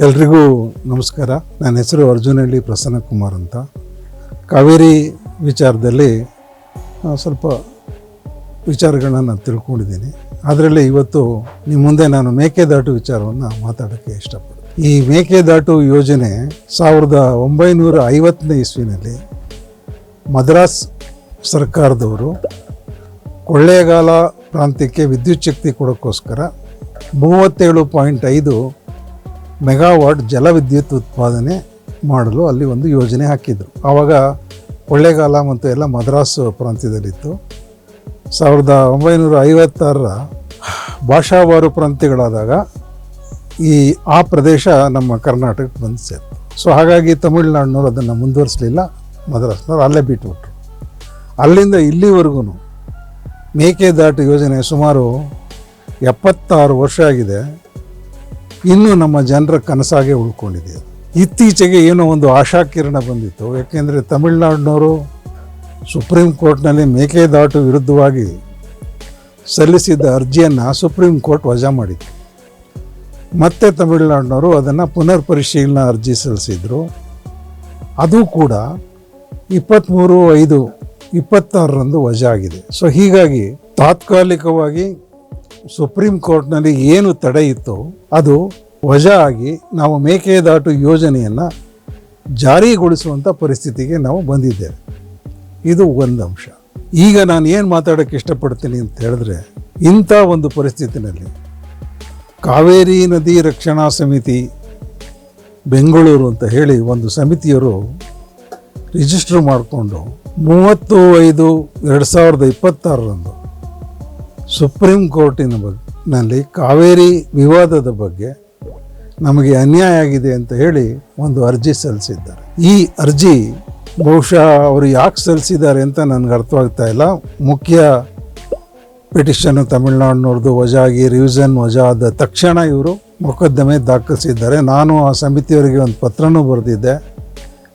ಎಲ್ರಿಗೂ ನಮಸ್ಕಾರ. ನನ್ನ ಹೆಸರು ಅರ್ಜುನಹಳ್ಳಿ ಪ್ರಸನ್ನಕುಮಾರ್ ಅಂತ. ಕಾವೇರಿ ವಿಚಾರದಲ್ಲಿ ಸ್ವಲ್ಪ ವಿಚಾರಗಳನ್ನ ನಾನು ತಿಳ್ಕೊಂಡಿದ್ದೀನಿ. ಅದರಲ್ಲಿ ಇವತ್ತು ನಿಮ್ಮ ಮುಂದೆ ನಾನು ಮೇಕೆದಾಟು ವಿಚಾರವನ್ನು ಮಾತಾಡೋಕ್ಕೆ ಇಷ್ಟಪಡ್ತೀನಿ. ಈ ಮೇಕೆದಾಟು ಯೋಜನೆ 1950ನೇ ಇಸ್ವಿನಲ್ಲಿ ಮದ್ರಾಸ್ ಸರ್ಕಾರದವರು ಕೊಳ್ಳೇಗಾಲ ಪ್ರಾಂತ್ಯಕ್ಕೆ ವಿದ್ಯುತ್ ಶಕ್ತಿ ಕೊಡೋಕ್ಕೋಸ್ಕರ 37.5 ಮೆಗಾವಾಟ್ ಜಲವಿದ್ಯುತ್ ಉತ್ಪಾದನೆ ಮಾಡಲು ಅಲ್ಲಿ ಒಂದು ಯೋಜನೆ ಹಾಕಿದರು. ಆವಾಗ ಕೊಳ್ಳೇಗಾಲ ಮತ್ತು ಎಲ್ಲ ಮದ್ರಾಸ್ ಪ್ರಾಂತ್ಯದಲ್ಲಿತ್ತು. 1956ರ ಭಾಷಾವಾರು ಪ್ರಾಂತ್ಯಗಳಾದಾಗ ಆ ಪ್ರದೇಶ ನಮ್ಮ ಕರ್ನಾಟಕಕ್ಕೆ ಬಂದು ಸೇರಿತು. ಸೊ ಹಾಗಾಗಿ ತಮಿಳುನಾಡಿನವ್ರು ಅದನ್ನು ಮುಂದುವರಿಸಲಿಲ್ಲ, ಮದ್ರಾಸ್ನವ್ರು ಅಲ್ಲೇ ಬಿಟ್ಟುಬಿಟ್ರು. ಅಲ್ಲಿಂದ ಇಲ್ಲಿವರೆಗೂ ಮೇಕೆದಾಟು ಯೋಜನೆ ಸುಮಾರು 76 ವರ್ಷ ಆಗಿದೆ. ಇನ್ನೂ ನಮ್ಮ ಜನರ ಕನಸಾಗೆ ಉಳ್ಕೊಂಡಿದೆ. ಇತ್ತೀಚೆಗೆ ಏನೋ ಒಂದು ಆಶಾಕಿರಣ ಬಂದಿತ್ತು. ಯಾಕೆಂದರೆ ತಮಿಳುನಾಡಿನವರು ಸುಪ್ರೀಂ ಕೋರ್ಟ್ನಲ್ಲಿ ಮೇಕೆದಾಟು ವಿರುದ್ಧವಾಗಿ ಸಲ್ಲಿಸಿದ್ದ ಅರ್ಜಿಯನ್ನು ಸುಪ್ರೀಂ ಕೋರ್ಟ್ ವಜಾ ಮಾಡಿತ್ತು. ಮತ್ತೆ ತಮಿಳುನಾಡಿನವರು ಅದನ್ನು ಪುನರ್ ಪರಿಶೀಲನಾ ಅರ್ಜಿ ಸಲ್ಲಿಸಿದರು. ಅದು ಕೂಡ 23/5/26ರಂದು ವಜಾ ಆಗಿದೆ. ಸೊ ಹೀಗಾಗಿ ತಾತ್ಕಾಲಿಕವಾಗಿ ಸುಪ್ರೀಂ ಕೋರ್ಟ್ನಲ್ಲಿ ಏನು ತಡೆ ಇತ್ತು ಅದು ವಜಾ ಆಗಿ ನಾವು ಮೇಕೆದಾಟು ಯೋಜನೆಯನ್ನು ಜಾರಿಗೊಳಿಸುವಂಥ ಪರಿಸ್ಥಿತಿಗೆ ನಾವು ಬಂದಿದ್ದೇವೆ. ಇದು ಒಂದು ಅಂಶ. ಈಗ ನಾನು ಏನು ಮಾತಾಡೋಕ್ಕೆ ಇಷ್ಟಪಡ್ತೀನಿ ಅಂತ ಹೇಳಿದ್ರೆ, ಇಂಥ ಒಂದು ಪರಿಸ್ಥಿತಿನಲ್ಲಿ ಕಾವೇರಿ ನದಿ ರಕ್ಷಣಾ ಸಮಿತಿ ಬೆಂಗಳೂರು ಅಂತ ಹೇಳಿ ಒಂದು ಸಮಿತಿಯವರು ರಿಜಿಸ್ಟರ್ ಮಾಡಿಕೊಂಡು 30/5/2026ರಂದು ಸುಪ್ರೀಂ ಕೋರ್ಟಿನಲ್ಲಿ ಕಾವೇರಿ ವಿವಾದದ ಬಗ್ಗೆ ನಮಗೆ ಅನ್ಯಾಯ ಆಗಿದೆ ಅಂತ ಹೇಳಿ ಒಂದು ಅರ್ಜಿ ಸಲ್ಲಿಸಿದ್ದಾರೆ. ಈ ಅರ್ಜಿ ಬಹುಶಃ ಅವರು ಯಾಕೆ ಸಲ್ಲಿಸಿದ್ದಾರೆ ಅಂತ ನನಗೆ ಅರ್ಥವಾಗ್ತಾ ಇಲ್ಲ. ಮುಖ್ಯ ಪಿಟಿಷನ್ ತಮಿಳುನಾಡಿನವ್ರದ್ದು ವಜಾ ಆಗಿ ರಿವಿಷನ್ ವಜಾ ಆದ ತಕ್ಷಣ ಇವರು ಮೊಕದ್ದಮೆ ದಾಖಲಿಸಿದ್ದಾರೆ. ನಾನು ಆ ಸಮಿತಿಯವರಿಗೆ ಒಂದು ಪತ್ರನೂ ಬರೆದಿದ್ದೆ.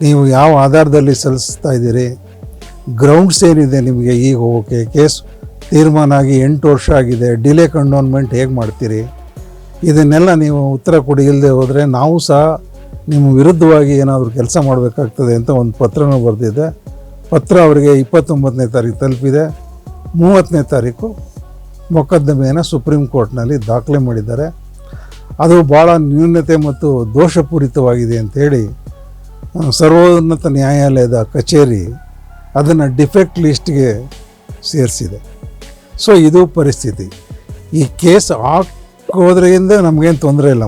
ನೀವು ಯಾವ ಆಧಾರದಲ್ಲಿ ಸಲ್ಲಿಸ್ತಾ ಇದ್ದೀರಿ, ಗ್ರೌಂಡ್ಸ್ ಏನಿದೆ ನಿಮಗೆ ಈಗ ಹೋಗೋಕ್ಕೆ, ಕೇಸ್ ತೀರ್ಮಾನ ಆಗಿ 8 ವರ್ಷ ಆಗಿದೆ, ಡಿಲೇ ಕಂಡೋನ್ಮೆಂಟ್ ಹೇಗೆ ಮಾಡ್ತೀರಿ, ಇದನ್ನೆಲ್ಲ ನೀವು ಉತ್ತರ ಕೊಡಿ. ಇಲ್ಲದೆ ಹೋದರೆ ನಾವು ಸಹ ನಿಮ್ಮ ವಿರುದ್ಧವಾಗಿ ಏನಾದರೂ ಕೆಲಸ ಮಾಡಬೇಕಾಗ್ತದೆ ಅಂತ ಒಂದು ಪತ್ರನೂ ಬರೆದಿದ್ದೆ. ಪತ್ರ ಅವರಿಗೆ 29ನೇ ತಾರೀಕು ತಲುಪಿದೆ. 30ನೇ ತಾರೀಕು ಮೊಕದ್ದಮೆಯನ್ನು ಸುಪ್ರೀಂ ಕೋರ್ಟ್ನಲ್ಲಿ ದಾಖಲೆ ಮಾಡಿದ್ದಾರೆ. ಅದು ಭಾಳ ನ್ಯೂನತೆ ಮತ್ತು ದೋಷಪೂರಿತವಾಗಿದೆ ಅಂಥೇಳಿ ಸರ್ವೋನ್ನತ ನ್ಯಾಯಾಲಯದ ಕಚೇರಿ ಅದನ್ನು ಡಿಫೆಕ್ಟ್ ಲಿಸ್ಟ್ಗೆ ಸೇರಿಸಿದೆ. ಸೊ ಇದು ಪರಿಸ್ಥಿತಿ. ಈ ಕೇಸ್ ಹಾಕೋದ್ರಿಂದ ನಮಗೇನು ತೊಂದರೆ ಇಲ್ಲ,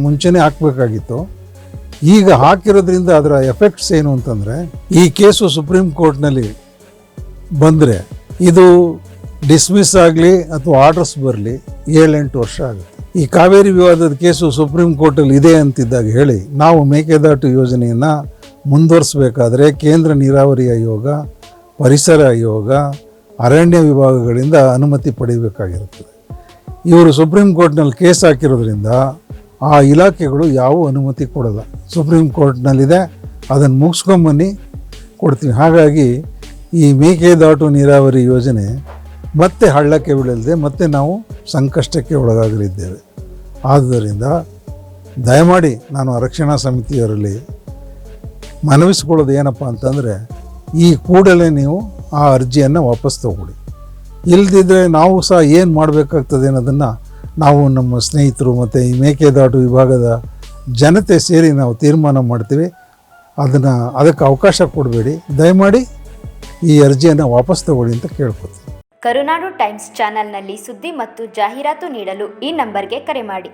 ಮುಂಚೆನೇ ಹಾಕಬೇಕಾಗಿತ್ತು. ಈಗ ಹಾಕಿರೋದ್ರಿಂದ ಅದರ ಎಫೆಕ್ಟ್ಸ್ ಏನು ಅಂತಂದರೆ, ಈ ಕೇಸು ಸುಪ್ರೀಂ ಕೋರ್ಟ್ನಲ್ಲಿ ಬಂದರೆ ಇದು ಡಿಸ್ಮಿಸ್ ಆಗಲಿ ಅಥವಾ ಆರ್ಡರ್ಸ್ ಬರಲಿ 7-8 ವರ್ಷ ಆಗುತ್ತೆ. ಈ ಕಾವೇರಿ ವಿವಾದದ ಕೇಸು ಸುಪ್ರೀಂ ಕೋರ್ಟಲ್ಲಿ ಇದೆ ಅಂತಿದ್ದಾಗ ಹೇಳಿ ನಾವು ಮೇಕೆದಾಟು ಯೋಜನೆಯನ್ನು ಮುಂದುವರಿಸಬೇಕಾದ್ರೆ ಕೇಂದ್ರ ನೀರಾವರಿ ಆಯೋಗ, ಪರಿಸರ ಆಯೋಗ, ಅರಣ್ಯ ವಿಭಾಗಗಳಿಂದ ಅನುಮತಿ ಪಡೆಯಬೇಕಾಗಿರುತ್ತದೆ. ಇವರು ಸುಪ್ರೀಂ ಕೋರ್ಟ್ನಲ್ಲಿ ಕೇಸ್ ಹಾಕಿರೋದ್ರಿಂದ ಆ ಇಲಾಖೆಗಳು ಯಾವ ಅನುಮತಿ ಕೊಡಲ್ಲ. ಸುಪ್ರೀಂ ಕೋರ್ಟ್ನಲ್ಲಿದೆ, ಅದನ್ನು ಮುಗಿಸ್ಕೊಂಬನ್ನಿ, ಕೊಡ್ತೀವಿ. ಹಾಗಾಗಿ ಈ ಮೇಕೆದಾಟು ನೀರಾವರಿ ಯೋಜನೆ ಮತ್ತೆ ಹಳ್ಳಕ್ಕೆ ಬೀಳಲಿದೆ, ಮತ್ತೆ ನಾವು ಸಂಕಷ್ಟಕ್ಕೆ ಒಳಗಾಗಲಿದ್ದೇವೆ. ಆದ್ದರಿಂದ ದಯಮಾಡಿ ನಾನು ರಕ್ಷಣಾ ಸಮಿತಿಯವರಲ್ಲಿ ಮನವಿಸ್ಕೊಳ್ಳೋದು ಏನಪ್ಪ ಅಂತಂದರೆ, ಈ ಕೂಡಲೇ ನೀವು ಆ ಅರ್ಜಿಯನ್ನು ವಾಪಸ್ ತಗೊಳ್ಳಿ. ಇಲ್ಲದಿದ್ದರೆ ನಾವು ಸಹ ಏನು ಮಾಡಬೇಕಾಗ್ತದೆ ಅನ್ನೋದನ್ನು ನಾವು ನಮ್ಮ ಸ್ನೇಹಿತರು ಮತ್ತು ಈ ಮೇಕೆದಾಟು ವಿಭಾಗದ ಜನತೆ ಸೇರಿ ನಾವು ತೀರ್ಮಾನ ಮಾಡ್ತೀವಿ. ಅದಕ್ಕೆ ಅವಕಾಶ ಕೊಡಬೇಡಿ. ದಯಮಾಡಿ ಈ ಅರ್ಜಿಯನ್ನು ವಾಪಸ್ ತಗೊಳ್ಳಿ ಅಂತ ಕೇಳ್ಕೊತೀನಿ. ಕರುನಾಡು ಟೈಮ್ಸ್ ಚಾನೆಲ್ನಲ್ಲಿ ಸುದ್ದಿ ಮತ್ತು ಜಾಹೀರಾತು ನೀಡಲು ಈ ನಂಬರ್ಗೆ ಕರೆ ಮಾಡಿ.